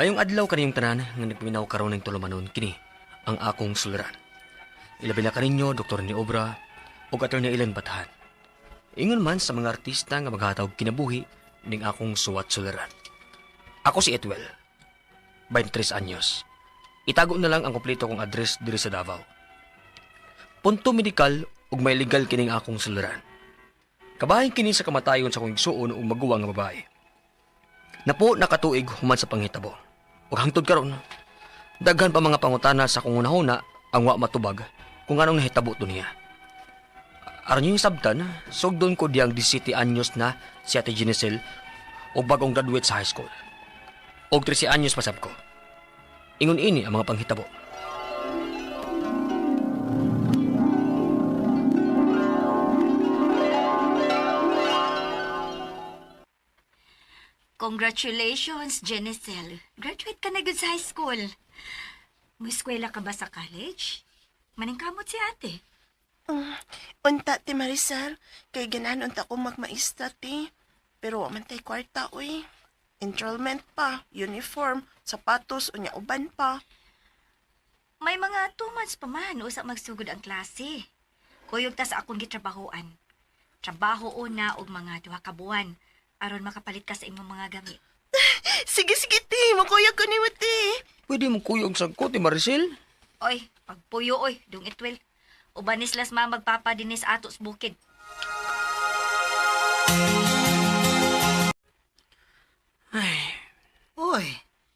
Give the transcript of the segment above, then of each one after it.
Mayong adlaw kaniyong tanan nga nagpaminaw karon ng tulumanon kini ang akong suliran. Ilabi na kaninyo Dr. ni Obra ug Attorney Ellen Batahan. Ingon man sa mga artista nga maghatag kinabuhi ning akong suwat suliran. Ako si Etwel, 23 anyos. Itago na lang ang kompleto kong address diri sa Davao. Punto medikal ug may legal kining akong suliran. Kabahin kini sa kamatayon sa kong igsuon ug maguwang nga babae. Napo nakatuig human sa panghitabo. Ug hangtod karon, daghan pa mga pangutana sa kung una-una ang wa matubag kung anong nahitabo to niya. Aron yung sabtan, sugdon ko diyang 17 anyos na si Ate Jenicel o bagong graduate sa high school. Og 13 anyos pasab ko. Ingon ini ang mga panghitabo. Congratulations, Jenicel. Graduate ka na gud sa high school. May eskwela ka ba sa college? Maningkamot si ate. Unta ti Marisol, kay ganahan unta ko magmaista ti. Pero wa man tay kwarta uy. Enrollment pa, uniform, sapatos, unya uban pa. May mga 2 months pa man usa magsugod ang klase. Kuyog ta sa akong gitrabahoan. Trabaho una og mga 2 ka buwan aron makapalit ka sa imong mga gamit. Sige, ti, makuyag ko ni mo ti. Pwede mo kuyog sa ko, Ti Maricel? Oy, pagpuyo oy, dong Etwel. Ubanis las mga magpapadinis atos bukid. Uy,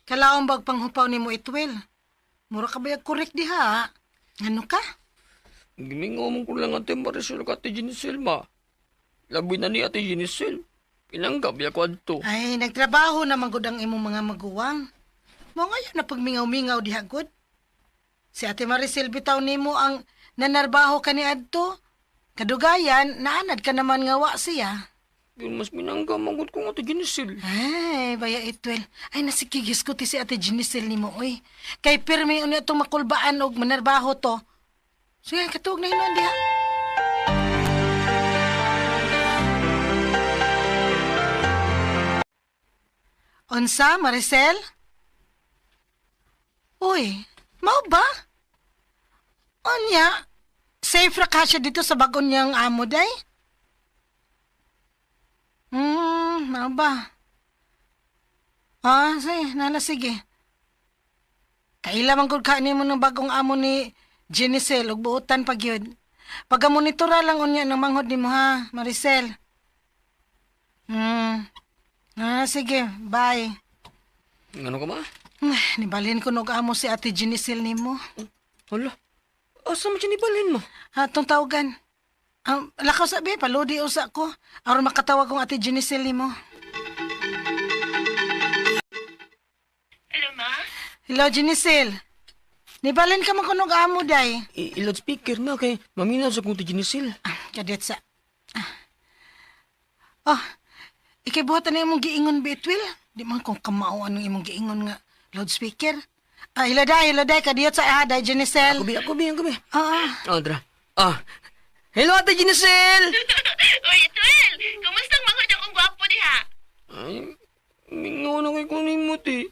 kalaong bag panghupaw ni mo Etwel. Mura ka ba yung correct diha? Ano ka? Giningomong ko lang Ate Maricel ka Ate Jenicel ma. Labi na ni Ate Jenicel. Pinanggap ya ko adto. Ay, nagtrabaho naman gud ang imong mga maguwang. Mo ngayon na pagmingaw-mingaw diha gud. Si Ate Maricel bitaw nimo ang nanarbaho ka ni adto. Kadugayan, naanad ka naman nga wa siya. Pero mas pinanggamanggot ko Ate Jenicel. Ay, baya Etwel. Ay, nasikigis ko ti si Ate Jenicel nimo, oy. Kay pirmi unya itong makulbaan og manarbaho to. Sige, katuog na hinuan diha. Unsa, Maricel? Uy, mao ba? Onya, safe ra ka siya dito sa bagon niyang amo, day? Mao ba? Sige. Kaila man gud ka nimo ng bagong amo ni Jenicel ug buutan pa gyud. Pagamonitora lang unya ng manghod nimo ha, Maricel. Sige, bye. Ano ka ma? Nibalhin ko nog amo si Ate Jenicel nimo. Hala, asa mo siya nibalhin mo? Atong tawagan. Lakaw sabi, paludi usa ko. Aron makatawag kong Ate Jenicel nimo. Hello, ma? Hello, Jenicel. Nibalhin ka man ko nog amo, day. I-loudspeaker na kay maminaw sa kong Ate Jenicel. Kadet sa... ikibuhatan na imong giingon, Betwil. Di man kung kamao anong imong giingon nga loudspeaker. Hiladay, kadiyot sa day, Jenicel. Ako bi. Dra. Hello Ate Jenicel! Uy, Etwel! Kumustang mangod akong gwapo diha? Ay, mingaw na kay kunin mo, ti.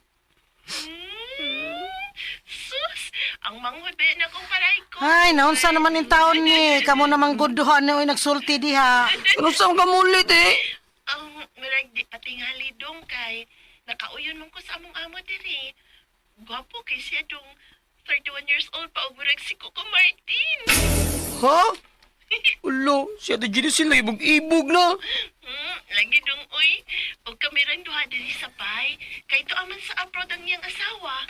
Sus! Ang manghod ba yan akong paray ko? Ay, naunsa naman yung taon ni. Kamu namang guduhan na nagsulti diha. Ano saan ka mulit, eh? Ang marag di patingali dong kay nakauyon mong ko sa among amo diri. Gwapo kay siya dong 31 years old pa og murag si Coco Martin. Ha? Ulo, si Ate Jenicel na ibog-ibog na. Lagi dong uy. Og kami rin duha diri sa bay. Kay to aman sa abroad ang iyang asawa.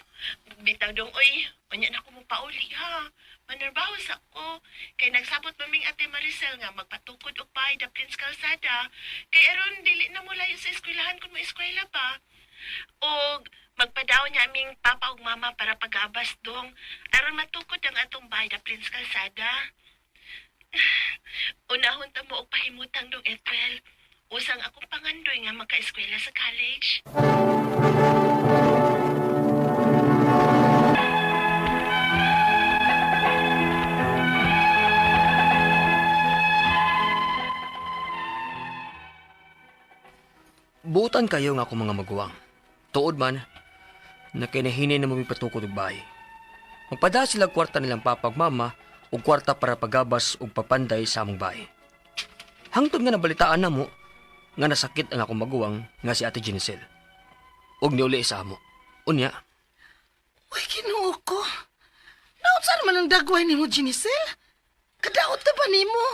Bitaw dong uy. Unya na ko mo pauli ha. Manarbaho sa ko. Kay nagsabot maming Ate Maricel nga magpatukod og bay da Prince Calzada. Kay aron dili na mula sa eskwelahan kung may eskwela pa. Og magpadaw niya aming papa ug mama para pag-abas dong. Aron matukod ang atong bay da Prince Calzada. Unahon ta mo og pahimutang dong Etwel. Usang akong pangandoy nga magka-eskwela sa college. Buutan kayo nga akong mga maguwang. Tuod man, na kinahinay na mamipatukod og bahay. Magpada sila kwarta nilang papag mama o kwarta para pagabas o papanday sa among bahay. Hangtod nga nabalitaan na mo nga nasakit ang akong maguwang nga si Ate Ginicel. Og niuli sa amo. Unya, Uy, Ginoo ko. Naunsa naman ang dagway nimo, Ginicel? Kadaot na ba nimo?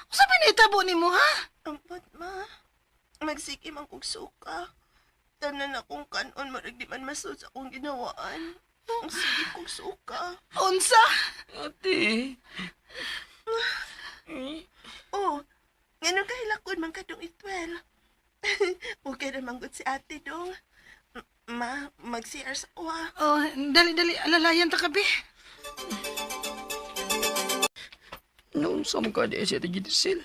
Usa pinitabo nimo, ha? Ampot, ma. Magsiki man kong suka. Tanan akong kanon, marag di man masud sa akong ginawaan. Ang sige kong suka. Unsa? Ate. Oh, ngano kahilakon man kadong itwel. Okay na manggod si ate dong. Ma, mag-CR sa kuha. Oh, dali, alalayan ta kabi. Naunsa mo ka di si Ate Ginicel.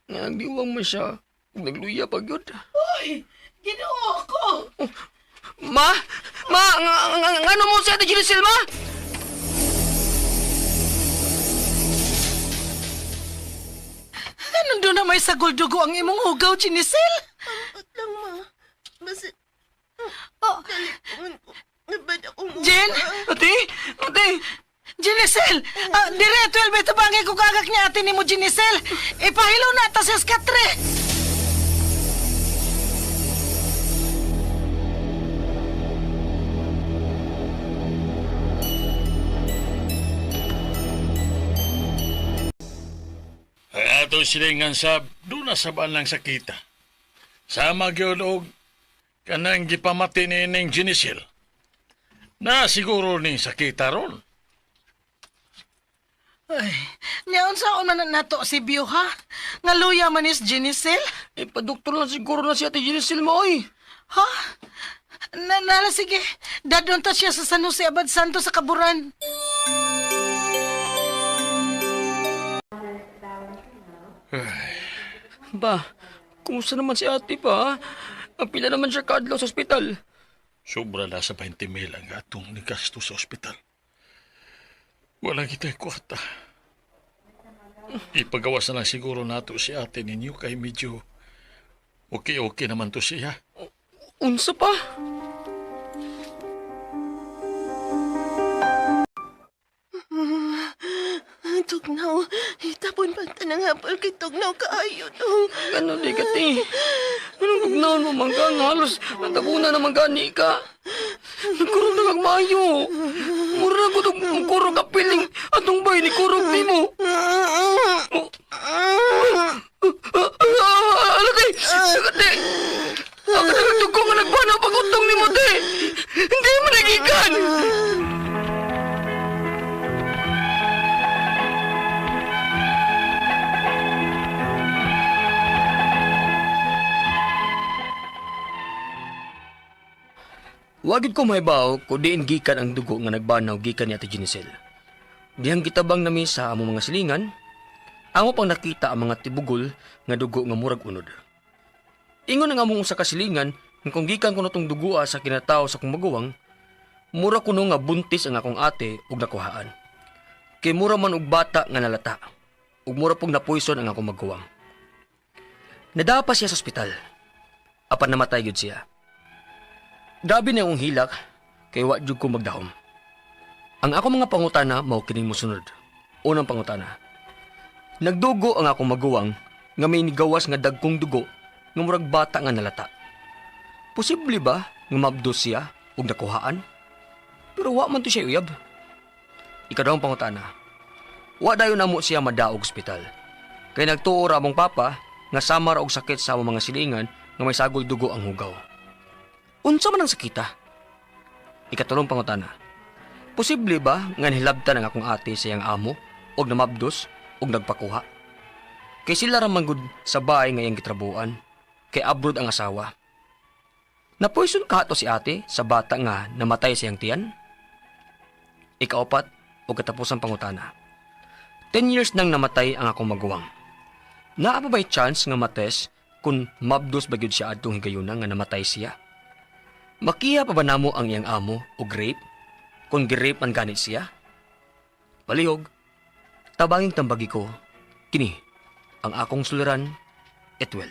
Nga nagdiwang mo siya. Ug nagluya pa gyud. Uy, Ginoo ko. Ma! Ngano mo si Ate Ginicel, ma? Anong doon na may sagol-dugo ang imong hugaw, Ginicel? Ampot lang, ma. Basta, Oh, dali ko. Nabad akong Jen? Ate! Ginicel! Dire, 12 ito bangay ko kagak niya ate ni mo, Ginicel. Ipahilo na ta sa skatre. Ay ato silingan sab, doon na saban lang sakita. Sama gyud og kanang gipamati ni Ning Ginicel. Na siguro ning sakita ron. Ay, niyaon sa man nato si Bio, ha? Nga luya man is Ginicel? Padoktor lang siguro na si Ate Ginicel, ma, oy. Ha? Nala, sige. Dadon ta siya sa San Jose Abad Santo sa Kaburan. Ba, kumusta naman si ate pa? Ang pila naman siya kaadlaw sa ospital. Sobra na sa 20 mil ang atong nigasto sa ospital. Wala kita'y kwarta. Ipagawas na lang siguro nato si ate ninyo kay medyo okay naman to siya. Unsa pa? Tugnaw, hitapon pa tanang hapal kay Tugnaw kaayo dong. Ano di ka, ti? Anong pagnaon mo, manggang? Halos natabunan naman gani ka. Nagkurog na kagmayo. Mura ko itong kurog kapiling atong bay ni kurog ni mo. Ano, ti? Ti? Ako na nagtugong nga nagbanaw pag-utong ni mo, ti. Hindi mo nagikan. Wagid ko mahibaw kung diin gikan ang dugo nga nagbanaw gikan ni Ate Ginicel. Dihang gitabang nami sa among mga silingan, amo pang nakita ang mga tibugol nga dugo nga murag unod. Ingon ang among usa ka silingan nga kung gikan ko natong dugoa sa kinatawo sa akong maguwang, mura kuno nga buntis ang akong ate ug nakuhaan. Kay mura man og bata nga nalata, ug mura pong napoison ang akong maguwang. Nadapa siya sa ospital. Apan namatay gyud siya. Grabe na yung hilak, kay wa jud ko magdahom. Ang ako mga pangutana, mao kining mosunod. Unang pangutana. Nagdugo ang akong maguwang, nga may nigawas nga dagkong dugo, nga murag bata nga nalata. Posible ba nga mabdos siya, ug nakuhaan? Pero wa man to siya uyab. Ikadawang pangutana. Wa dayon namo siya madaog ospital. Kay nagtuo ra among papa, nga sama ra og sakit sa among mga silingan, nga may sagol dugo ang hugaw. Unsa man ang sakita? Ikatulong pangutana. Posible ba nga nahilabtan ang akong ate sa iyang amo og namabdos og nagpakuha? Kay sila ra man gud sa bahay nga iyang gitrabuan, kay abroad ang asawa. Napoison kahato si ate sa bata nga namatay sa iyang tiyan? Ikaapat o katapusang pangutana. 10 years nang namatay ang akong maguwang. Naa pa ba'y chance nga mates kung mabdos ba gyud siya adtong higayuna nga namatay siya? Makiya pa ba namo ang iyang amo o rape? Kung gi-rape man ganit siya? Palihog, tabanging tambagi ko, kini, ang akong suliran, Etwel.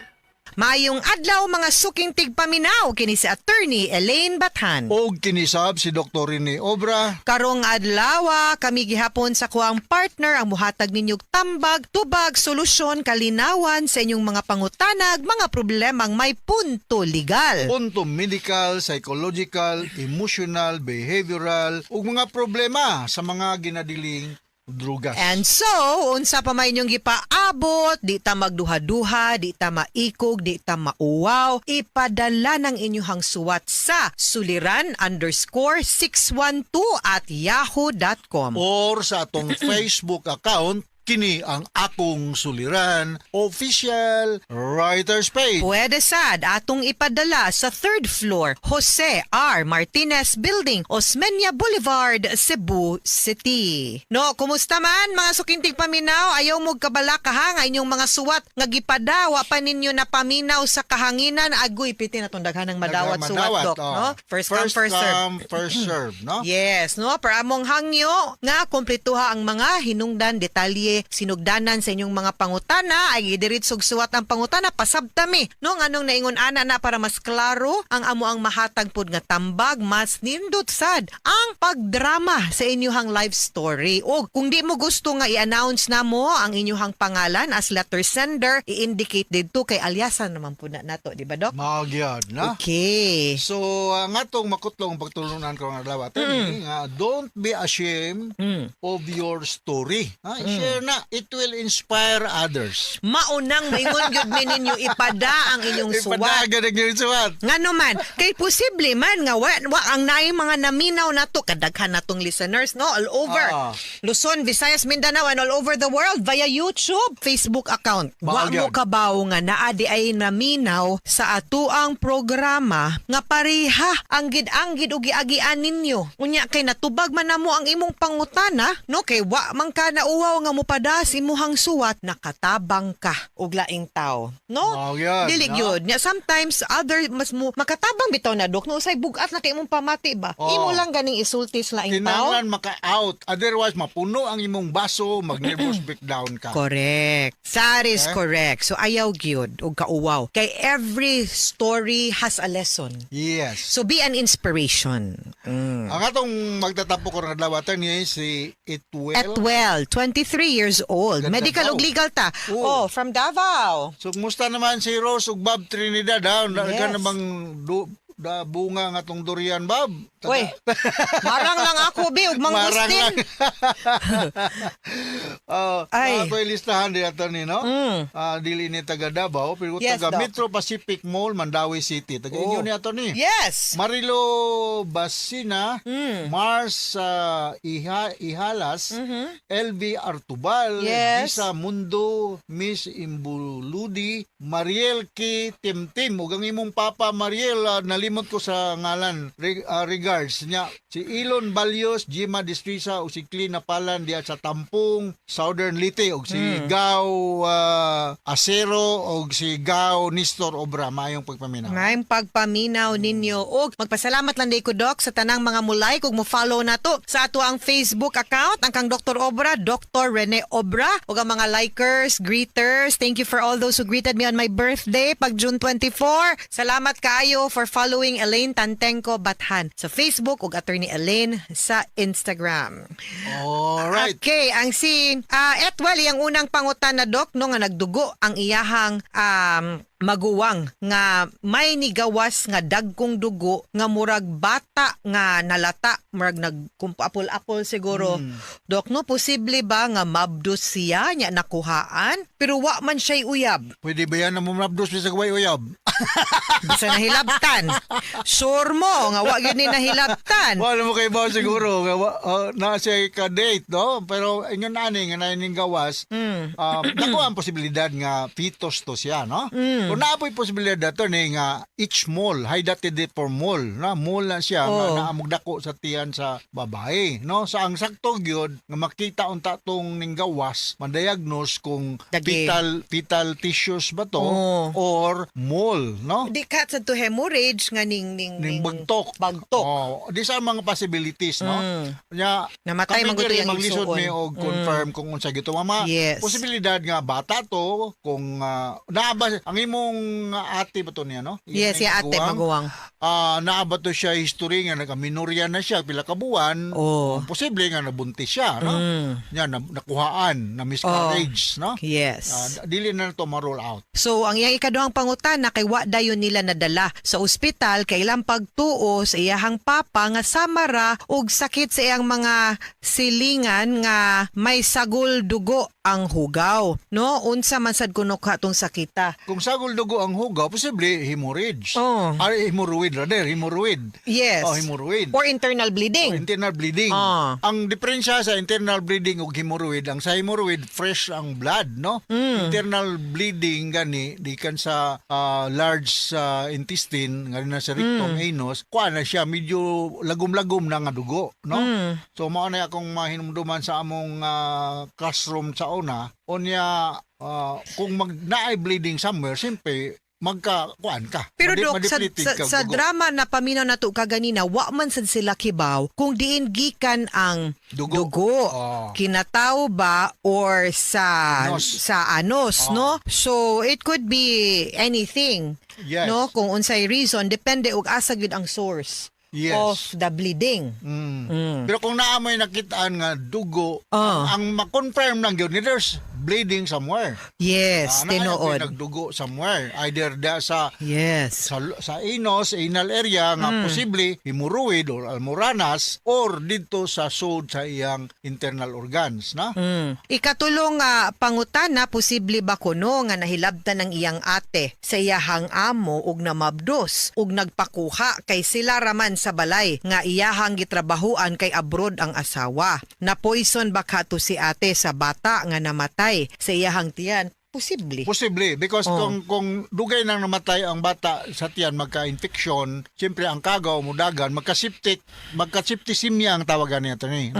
Mayong adlaw mga suking tigpaminaw kini si Attorney Elaine Bathan. Og kinisab si Dr. Rene Obra. Karong adlaw kami gihapon sa kuang partner ang muhatag ninyog tambag, tubag, solusyon, kalinawan sa inyong mga pangutanag, mga problemang may punto legal. Punto medical, psychological, emotional, behavioral ug mga problema sa mga ginadiling drugas. And so, unsa pa may inyong gipaabot, di ta magduha-duha, di ta maikog, di ta mauwaw, ipadala ng inyong suwat sa suliran_612@yahoo.com. Or sa atong Facebook account, kini ang Akong Suliran official writer's page. Pwede sad atong ipadala sa 3rd floor, Jose R. Martinez Building, Osmeña Boulevard, Cebu City. No, kumusta man mga sukintig paminaw? Ayaw mo kabala kahang inyong mga suwat nga gipadawa pa ninyo na paminaw sa kahanginan. Agoy, piti na itong daghanang madawat suwat, Dok. No? First come, first serve. First serve, no? Yes, no? Para among hangyo nga kumpletuha ang mga hinungdan, detalye, sinugdanan sa inyong mga pangutana ay idiritsog suwat ang pangutana pasabtami no anong naingon ana na para mas klaro ang amo ang mahatag pod nga tambag mas nindot sad ang pagdrama sa inyong life story o kung di mo gusto nga i-announce na mo ang inyong pangalan as letter sender i-indicate didto kay alyasan naman po na nato di ba Dok? Magyad na. Okay. So, nga tong makutlong pagtulunan ko nga adlaw nga don't be ashamed of your story. I-share na, it will inspire others. Maunang maingon gyud mi ninyo ipada ang inyong suwat. Ipadagan ang inyong suwat. Ngano man, kay posible man nga wa ang naay mga naminaw nato kadaghan natong listeners no all over. Luzon, Visayas, Mindanao and all over the world via YouTube, Facebook account. Wa mo kabaw nga naa di ay naminaw sa atuang programa nga pareha ang gid-anggid ug giagian ninyo. Unya kay natubag man namo ang imong pangutana no kay wa man ka nauwaw nga mopada si imuhang suwat nakatabang ka og laing tao no dili gyud nya sometimes other mas mo makatabang bitaw na Dok no usay bugat na kay imong pamati ba imo lang ganing isulti sa laing tao kinahanglan maka-out otherwise mapuno ang imong baso mag-nervous breakdown ka. Correct. That is correct. So ayaw gyud og kauwaw kay every story has a lesson. Yes. So be an inspiration. Ang atong magtatapo ko ng adlaw ni si Etwell, 23 years old. Ganda Medical daw. ug legal ta. Oo. From Davao. So, kumusta naman si Rose ug Bob Trinidad? Ha? Yes. Ka namang bunga nga tong durian, Bob? Uy, marang lang ako, Bi, ug Marang lang. mangustin. Ay. Ako'y listahan di ato ni, no? Dili ni taga Davao, pero Yes, taga Doc. Metro Pacific Mall, Mandawi City. Taga inyo ni ato ni. Yes. Marilo Basina, Mars Ihalas, LV Artubal, Yes. Gisa Mundo, Miss Imbuludi, Mariel K. Timtim, ug ang imong papa Mariel, nalimot ko sa ngalan, regards niya. Si Elon Balyos, Jima Distrisa, ug si Clean Napalan diya sa Tampung, Southern Leyte, ug si Gao Acero, ug si Gao Nistor Obra, mayong pagpaminaw. Ngayong pagpaminaw ninyo. Og magpasalamat lang day ko, Doc, sa tanang mga mulay kung mo-follow na to sa ato ang Facebook account, ang kang Dr. Obra, Dr. Rene Obra, o ang mga likers, greeters. Thank you for all those who greeted me on my birthday, pag June 24. Salamat kaayo for following Elaine Tantenko Bathan sa Facebook ug Attorney Elaine sa Instagram. Alright. Okay, ang si Etwell, ang unang pangutan na Doc, no, nga nagdugo ang iyahang maguwang nga may nigawas nga dagkong dugo nga murag bata nga nalata murag nagkumpapol-apol siguro. Dok, no, posible ba nga mabdos siya nya nakuhaan pero wa man siya uyab? Pwede ba yan na mumabdos sa gaway uyab? Bisa nahilabtan. Sure mo nga wa gyud ni nahilabtan. Wala mo kay ba siguro nga na siya ka-date, no? Pero ingon ani nga naning gawas, dako ang posibilidad nga fetus to siya, no? Kung naapoy posibilidad dato ni nga each mole, hydatid for mole, na mole na siya nga naamog dako sa tiyan sa babae, no? Sa ang sakto gyud nga makita unta tong ning gawas, ma-diagnose kung Dagi. fetal tissues ba to or mole, no? Di ka sa to hemorrhage nga ning Bagtok. These are mga possibilities, no? Nya Namatay kami maguto diri yang maglisod igsuon. mi og confirm kung unsa gito mama. Yes. Posibilidad nga bata to kung naaba ang imo among ate ba to niya, no? Yes, si ate maguwang. Naabot to siya history nga nagaminorya na siya pila ka buwan. Oh. Posible nga nabuntis siya, no? Nya nakuhaan, na miscarriage, no? Yes. Dili na to ma-roll out. So, ang iyang ikaduhang pangutana kay wa dayon nila nadala sa ospital kay ilang pagtuo sa iyahang papa nga samara og sakit sa iyang mga silingan nga may sagol dugo ang hugaw. No? Unsa man sad kuno katong sakita. Kung sagol dugo ang hugaw, posible hemorrhage. Oh. Hemorrhoid. Yes. Hemorrhoid. Or internal bleeding. Internal bleeding. Ang diferensya sa internal bleeding ug hemorrhoid, ang sa hemorrhoid fresh ang blood, no? Internal bleeding gani dikan sa large intestine nga na sa rectum anus, kuha na siya medyo lagom-lagom na nga dugo, no? So mao na akong mahinumduman sa among classroom sa una, unya kung naay bleeding somewhere, simple magka-kuan ka. Pero Dok, Madepleted ka sa dugo. drama na paminaw na to kaganina, wa man sad sila kibaw kung diin gikan ang dugo. Kinataw ba or sa anos, no? So it could be anything. Yes. No, kung unsay reason depende og asa gyud ang source of the bleeding. Pero kung naamoy nakitaan nga dugo, ang ma-confirm lang yun, there's bleeding somewhere. Yes, tinuod. Nagdugo somewhere. Either sa Yes. sa anal area nga posible hemorrhoid or almoranas or dito sa sud sa iyang internal organs, na? Ikatulong pangutana, posible ba kuno nga nahilabtan ng iyang ate sa iyahang amo ug namabdos ug nagpakuha kay sila raman sa balay nga iyahang gitrabahuan kay abroad ang asawa. Na poison ba kato si ate sa bata nga namatay sa iyahang tiyan? Posible. Posible because kung dugay nang namatay ang bata sa tiyan magka-infection, siyempre ang kagaw mudagan magka-septicemia ang tawagan niya ni.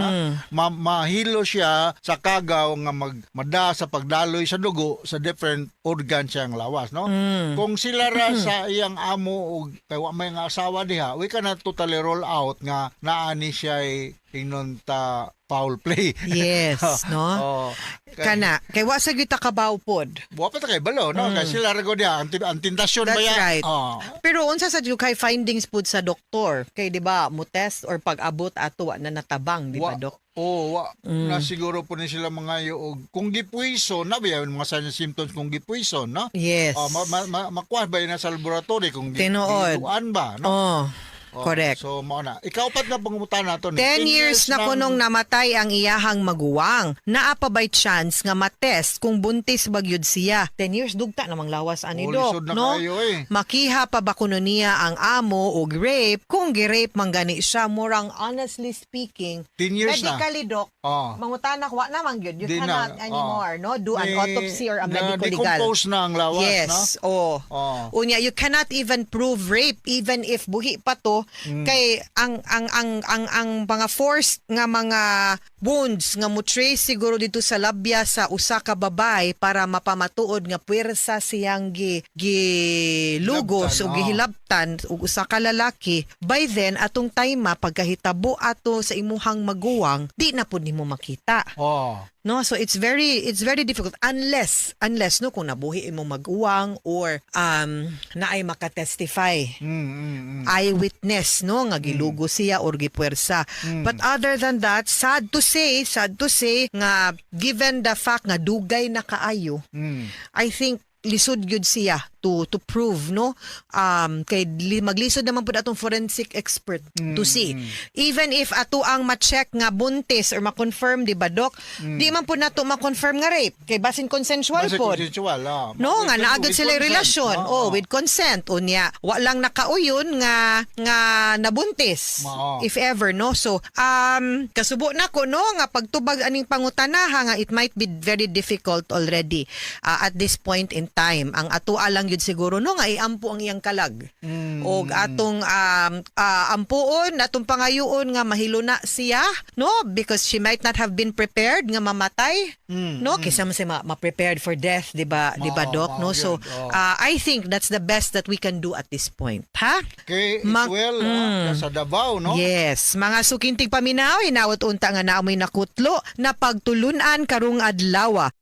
Mahilo siya sa kagaw nga mada sa pagdaloy sa dugo sa different organ siyang lawas, no? Kung sila ra sa iyang amo og kay wa may nga asawa diha, we cannot totally roll out nga naani siya ingnon ta foul play. Yes, no? Kana, kay wa sa gyud ta kabaw pod. Wa pa ta kay balo, no? Kay sila ra gud ang tentasyon ba That's yan? right. Pero unsa sa gyud kay findings pod sa doktor? Kay di ba mo test or pag-abot ato wa na natabang, di ba, Dok? Na siguro po ni sila mga og kung gipuison na ba yung mga signs and symptoms kung gipuison, no? Yes. Makuha ba yun sa laboratory kung Tinuod. giluan ba, no? Correct. So, mao na. Ikaw pat na pangutan nato. 10 years na kunong namatay ang iyahang maguwang. Naa pa by chance nga matest kung buntis bagyod siya. 10 years dugta namang lawas ani Dok, lisod na no? kayo, Makiha pa ba kuno niya ang amo og rape? Kung gi-rape man gani siya, murang honestly speaking, 10 years medically, Dok, mangutanak wa naman gyud. You Di cannot na. anymore, no? Do an autopsy or a medical legal. Na-decompose na ang lawas, Yes, no? Unya, you cannot even prove rape even if buhi pa to kay ang mga forced nga mga wounds nga mo trace siguro dito sa labya sa usa ka babay para mapamatuod nga puwersa siyang gilugos o gihilabtan og usa ka lalaki. By then atong time pagkahitabo ato sa imuhang maguwang, di na pud nimo makita. No, so it's very difficult unless no kung nabuhi imong maguwang or naay makatestify. Eyewitness no nga gilugo siya or gipuwersa. But other than that, sad to say nga given the fact nga dugay na kaayo, I think lisod gyud siya to prove, no? Kay maglisod naman pud atong forensic expert to see. Even if ato ang ma-check nga buntis or ma-confirm, di ba, Dok? Di man pud nato ma-confirm nga rape. Kay basin consensual pod. No, nga naagad sila relasyon. With consent. Unya, wa lang nakauyon nga nabuntis. If ever, no? So, kasubo na ko, no? Nga pagtubag aning pangutanaha nga it might be very difficult already at this point in time. Ang ato alang yun siguro no nga iampo ang iyang kalag. Og atong ampuon, atong pangayoon nga mahilo na siya, no? Because she might not have been prepared nga mamatay, no? Kaysa ma-prepared for death, di ba Dok, no? So, I think that's the best that we can do at this point, ha? Okay, sa Davao, no? Yes, mga sukintig paminaw, hinawat unta nga naamoy nakutlo na pagtulunan karong adlaw.